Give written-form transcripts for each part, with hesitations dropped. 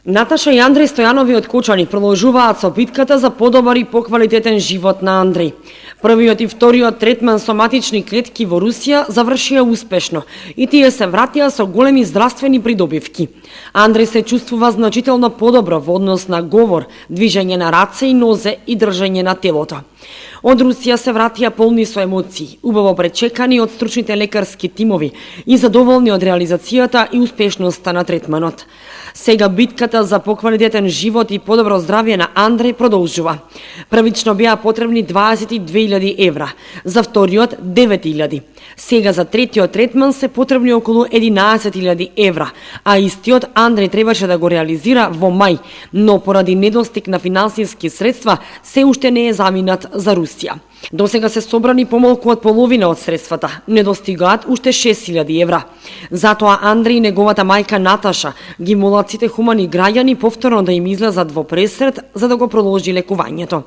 Наташа и Андреј Стојанови од Кочани продолжуваат со битката за подобар и поквалитетен живот на Андреј. Првиот и вториот третман со матични клетки во Русија завршија успешно и тие се вратија со големи здравствени придобивки. Андреј се чувствува значително подобро во однос на говор, движење на раце и нозе и држење на телото. Од Русија се вратија полни со емоции, убаво пречекани од стручните лекарски тимови и задоволни од реализацијата и успешноста на третманот. Сега битката за поквалитетен живот и подобро здравје на Андреј продолжува. Првично беа потребни 22.000 евра, за вториот 9.000. Сега за третиот третман се потребни околу 11.000 евра, а истиот Андреј требаше да го реализира во мај, но поради недостиг на финансиски средства се уште не е заминат за Русија. До сега се собрани помалку од половина од средствата, недостигаат уште 6.000 евра. Затоа Андреј и неговата мајка Наташа ги молат сите хумани граѓани повторно да им излезат во пресрет за да го продолжи лекувањето.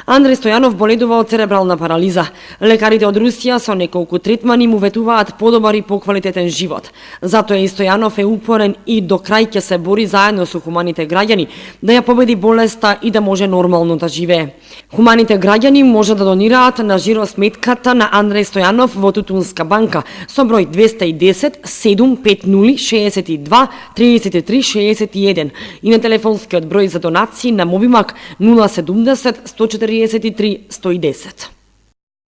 Андреј Стојанов боледува од церебрална парализа. Лекарите од Русија со неколку третмани му ветуваат подобар и поквалитетен живот. Затоа и Стојанов е упорен и до крај ќе се бори заедно со хуманите граѓани да ја победи болеста и да може нормално да живее. Хуманите граѓани може да донираат на жиросметката на Андреј Стојанов во Тутунска банка со број 210 750 62 33 61 и на телефонскиот број за донации на Мобимак 070 143 110.